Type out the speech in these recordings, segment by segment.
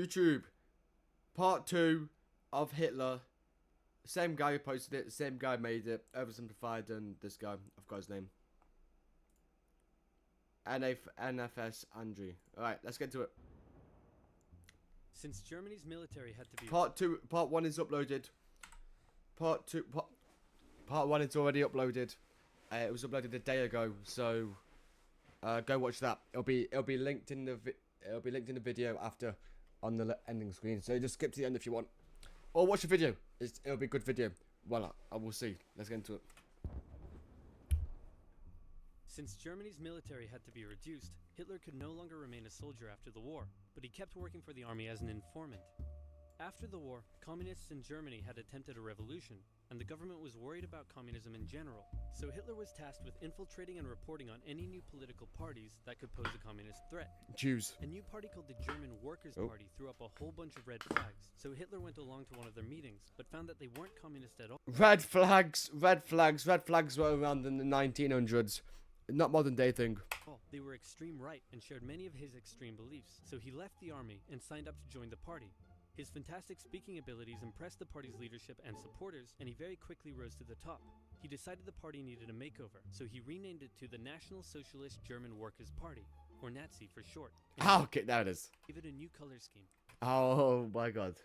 YouTube, part 2 of Hitler. Same guy who posted it, same guy made it, oversimplified, and this guy, I've got his name. NFS Andrew. Alright, let's get to it. Since Germany's military had to be... Part 1 is uploaded. Part 1 is already uploaded. It was uploaded a day ago, so go watch that. It'll be linked in the video after on the ending screen. So just skip to the end if you want, or watch the video. It'll be a good video. Well, I will see. Let's get into it. Since Germany's military had to be reduced, Hitler could no longer remain a soldier after the war, but he kept working for the army as an informant. After the war, communists in Germany had attempted a revolution, and the government was worried about communism in general. So Hitler was tasked with infiltrating and reporting on any new political parties that could pose a communist threat. Jews. A new party called the German Workers' Party threw up a whole bunch of red flags, so Hitler went along to one of their meetings, but found that they weren't communist at all. Red flags were around in the 1900s. Not modern day thing. They were extreme right and shared many of his extreme beliefs, so he left the army and signed up to join the party. His fantastic speaking abilities impressed the party's leadership and supporters, and he very quickly rose to the top. He decided the party needed a makeover, so he renamed it to the National Socialist German Workers' Party, or Nazi for short. Okay, there it is. Gave it a new color scheme. Oh my god.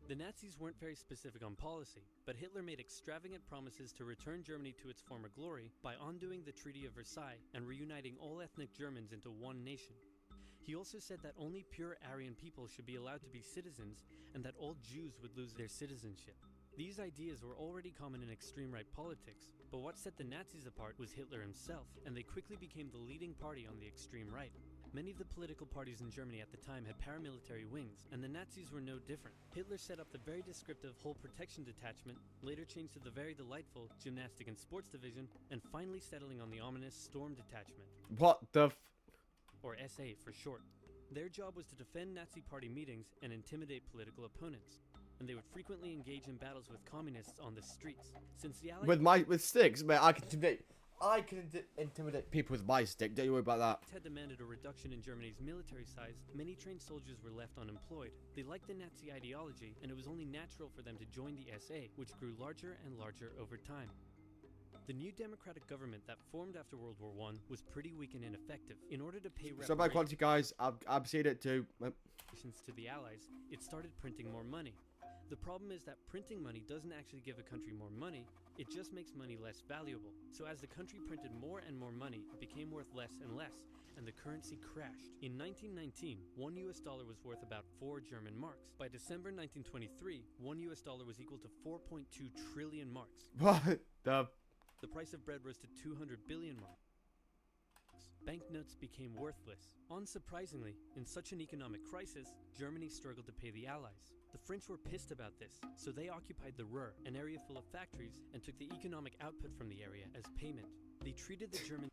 The Nazis weren't very specific on policy, but Hitler made extravagant promises to return Germany to its former glory by undoing the Treaty of Versailles and reuniting all ethnic Germans into one nation. He also said that only pure Aryan people should be allowed to be citizens and that all Jews would lose their citizenship. These ideas were already common in extreme right politics, but what set the Nazis apart was Hitler himself, and they quickly became the leading party on the extreme right. Many of the political parties in Germany at the time had paramilitary wings, and the Nazis were no different. Hitler set up the very descriptive Whole Protection Detachment, later changed to the very delightful Gymnastic and Sports Division, and finally settling on the ominous Storm Detachment. What the or SA for short. Their job was to defend Nazi party meetings and intimidate political opponents, and they would frequently engage in battles with communists on the streets. Since the Allies with sticks, man, I can intimidate people with my stick. Don't you worry about that. Had demanded a reduction in Germany's military size, many trained soldiers were left unemployed. They liked the Nazi ideology, and it was only natural for them to join the SA, which grew larger and larger over time. The new democratic government that formed after World War I was pretty weak and ineffective. In order to pay So by quality, guys, I've seen it too. To the Allies, it started printing more money. The problem is that printing money doesn't actually give a country more money, it just makes money less valuable. So as the country printed more and more money, it became worth less and less, and the currency crashed. In 1919, $1 was worth about 4 German marks. By December 1923, $1 was equal to 4.2 trillion marks. What the price of bread rose to 200 billion marks. Banknotes became worthless. Unsurprisingly, in such an economic crisis, Germany struggled to pay the Allies. The French were pissed about this, so they occupied the Ruhr, an area full of factories, and took the economic output from the area as payment. They treated the German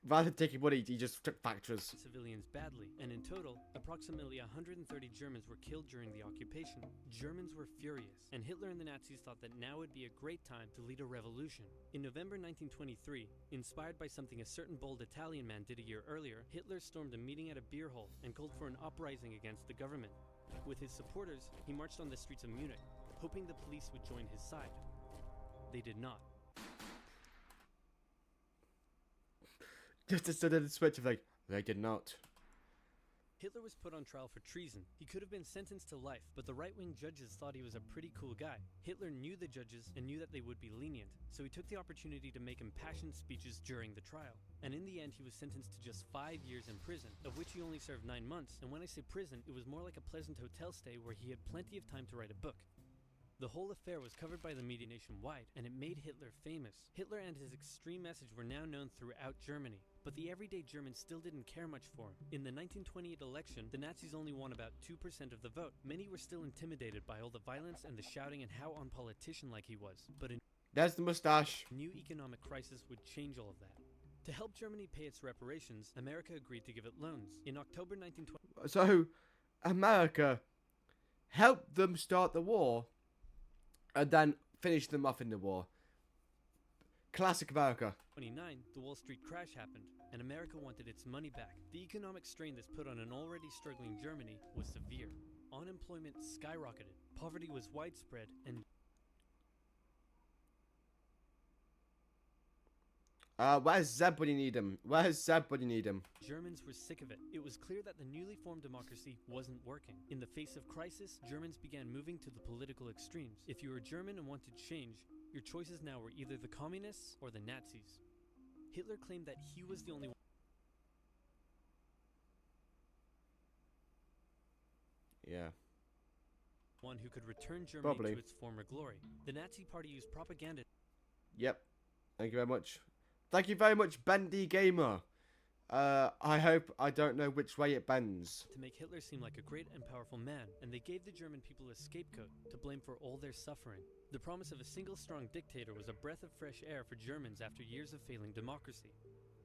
rather than taking money, he just took factories. Civilians badly, and in total, approximately 130 Germans were killed during the occupation. Germans were furious, and Hitler and the Nazis thought that now would be a great time to lead a revolution. In November 1923, inspired by something a certain bold Italian man did a year earlier, Hitler stormed a meeting at a beer hall and called for an uprising against the government. With his supporters, he marched on the streets of Munich, hoping the police would join his side. They did not. Just a sudden switch of like, they did not. Hitler was put on trial for treason. He could have been sentenced to life, but the right-wing judges thought he was a pretty cool guy. Hitler knew the judges and knew that they would be lenient, so he took the opportunity to make impassioned speeches during the trial. And in the end, he was sentenced to just 5 years in prison, of which he only served 9 months. And when I say prison, it was more like a pleasant hotel stay where he had plenty of time to write a book. The whole affair was covered by the media nationwide, and it made Hitler famous. Hitler and his extreme message were now known throughout Germany, but the everyday German still didn't care much for him. In the 1928 election, the Nazis only won about 2% of the vote. Many were still intimidated by all the violence and the shouting and how unpolitician-like he was. But there's the mustache. A new economic crisis would change all of that. To help Germany pay its reparations, America agreed to give it loans. In October 1920, so America helped them start the war and then finish them off in the war. Classic America. 1929, the Wall Street crash happened, and America wanted its money back. The economic strain this put on an already struggling Germany was severe. Unemployment skyrocketed, poverty was widespread, and Where's Zeb when you need him? Where's Zeb when you need him? Germans were sick of it. It was clear that the newly formed democracy wasn't working. In the face of crisis, Germans began moving to the political extremes. If you were German and wanted change, your choices now were either the communists or the Nazis. Hitler claimed that he was the only Yeah. one who could return Germany Probably. to its former glory. The Nazi Party used propaganda Yep. Thank you very much. Thank you very much, Bendy Gamer. I hope I don't know which way it bends. to make Hitler seem like a great and powerful man, and they gave the German people a scapegoat to blame for all their suffering. The promise of a single strong dictator was a breath of fresh air for Germans after years of failing democracy.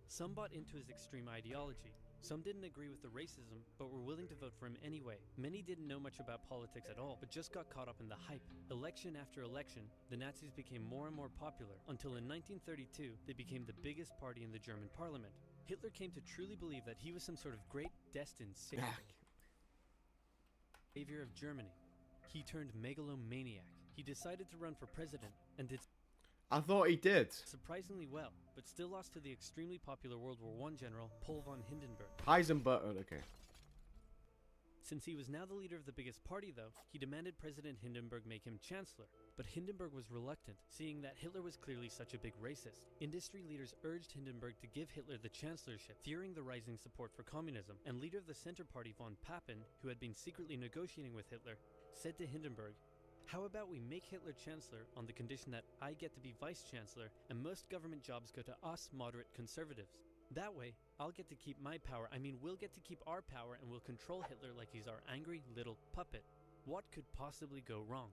Some bought into his extreme ideology. Some didn't agree with the racism, but were willing to vote for him anyway. Many didn't know much about politics at all, but just got caught up in the hype. Election after election, the Nazis became more and more popular, until in 1932, they became the biggest party in the German parliament. Hitler came to truly believe that he was some sort of great, destined savior of Germany. He turned megalomaniac. He decided to run for president, and did I thought he did. surprisingly well, but still lost to the extremely popular World War I general, Paul von Hindenburg. Heisenberg. Oh, okay. Since he was now the leader of the biggest party, though, he demanded President Hindenburg make him chancellor. But Hindenburg was reluctant, seeing that Hitler was clearly such a big racist. Industry leaders urged Hindenburg to give Hitler the chancellorship, fearing the rising support for communism, and leader of the Center Party von Papen, who had been secretly negotiating with Hitler, said to Hindenburg, "How about we make Hitler chancellor on the condition that I get to be vice-chancellor and most government jobs go to us moderate conservatives? That way, I'll get to keep my power, we'll get to keep our power and we'll control Hitler like he's our angry little puppet." What could possibly go wrong?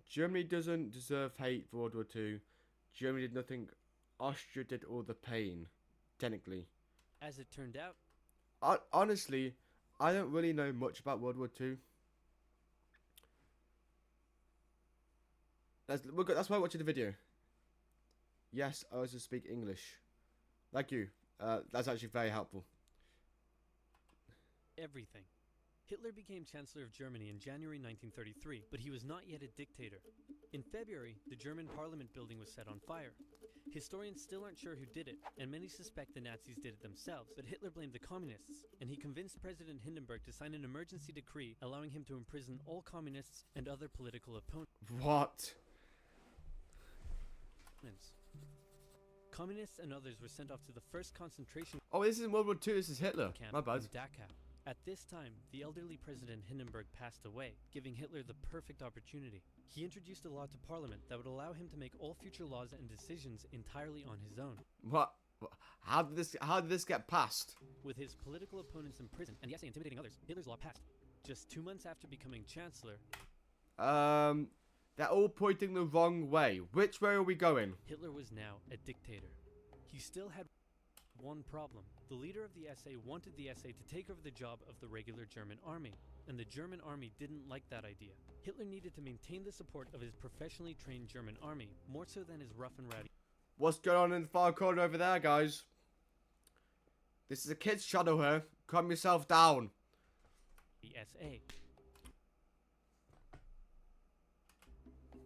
Germany doesn't deserve hate for World War II. Germany did nothing. Austria did all the pain, technically. As it turned out, Honestly, I don't really know much about World War II. That's why I watched the video. Yes, I also speak English. Thank you. That's actually very helpful. everything. Hitler became Chancellor of Germany in January 1933, but he was not yet a dictator. In February, the German parliament building was set on fire. Historians still aren't sure who did it, and many suspect the Nazis did it themselves, but Hitler blamed the communists, and he convinced President Hindenburg to sign an emergency decree allowing him to imprison all communists and other political opponents. What? Communists and others were sent off to the first concentration Oh, this isn't World War II, this is Hitler. camp My bad. in Dachau. At this time, the elderly President Hindenburg passed away, giving Hitler the perfect opportunity. He introduced a law to Parliament that would allow him to make all future laws and decisions entirely on his own. What? How did this get passed? With his political opponents in prison and yes, intimidating others, Hitler's law passed. Just 2 months after becoming Chancellor, They're all pointing the wrong way. Which way are we going? Hitler was now a dictator. He still had one problem. The leader of the SA wanted the SA to take over the job of the regular German army, and the German army didn't like that idea. Hitler needed to maintain the support of his professionally trained German army, more so than his rough and rowdy What's going on in the far corner over there, guys? This is a kid's shadow here. Calm yourself down. SA.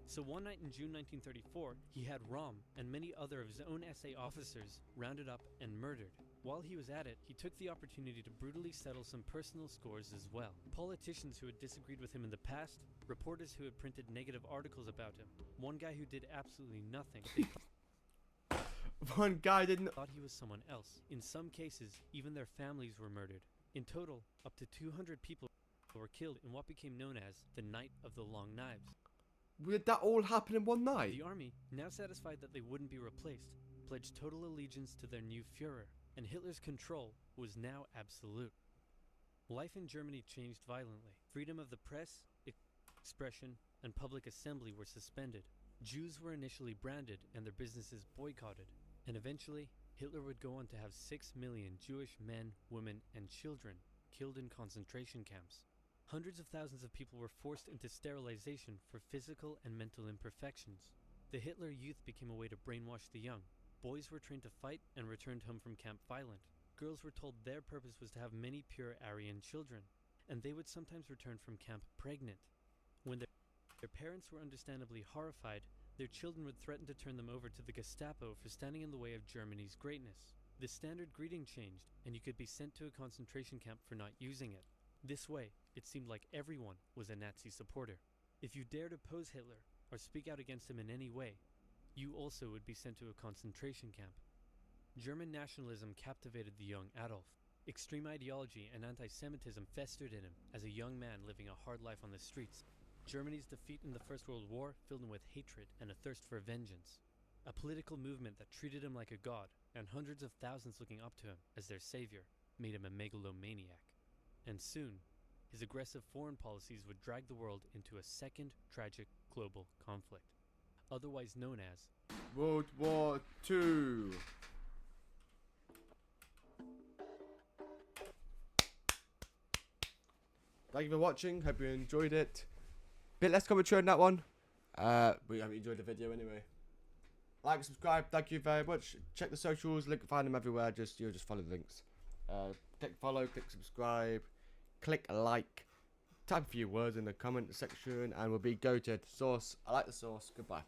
So one night in June 1934, he had Röhm and many other of his own SA officers rounded up and murdered. While he was at it, he took the opportunity to brutally settle some personal scores as well. Politicians who had disagreed with him in the past, reporters who had printed negative articles about him, one guy who did absolutely nothing. They One guy didn't. thought he was someone else. In some cases, even their families were murdered. In total, up to 200 people were killed in what became known as the Night of the Long Knives. Did that all happen in one night? The army, now satisfied that they wouldn't be replaced, pledged total allegiance to their new Führer, and Hitler's control was now absolute. Life in Germany changed violently. Freedom of the press, expression, and public assembly were suspended. Jews were initially branded and their businesses boycotted. And eventually, Hitler would go on to have 6 million Jewish men, women, and children killed in concentration camps. Hundreds of thousands of people were forced into sterilization for physical and mental imperfections. The Hitler Youth became a way to brainwash the young. Boys were trained to fight and returned home from camp violent. Girls were told their purpose was to have many pure Aryan children, and they would sometimes return from camp pregnant. When their parents were understandably horrified, their children would threaten to turn them over to the Gestapo for standing in the way of Germany's greatness. The standard greeting changed, and you could be sent to a concentration camp for not using it. This way, it seemed like everyone was a Nazi supporter. If you dared oppose Hitler or speak out against him in any way, you also would be sent to a concentration camp. German nationalism captivated the young Adolf. Extreme ideology and anti-Semitism festered in him as a young man living a hard life on the streets. Germany's defeat in the First World War filled him with hatred and a thirst for vengeance. A political movement that treated him like a god, and hundreds of thousands looking up to him as their savior, made him a megalomaniac. And soon, his aggressive foreign policies would drag the world into a second tragic global conflict, otherwise known as World War II. Thank you for watching. Hope you enjoyed it. Bit less commentary on that one. We hope you enjoyed the video anyway. Like, subscribe. Thank you very much. Check the socials. Find them everywhere. Just follow the links. Click follow. Click subscribe. Click like. Type a few words in the comment section, and we'll be goated. Sauce. I like the sauce. Goodbye.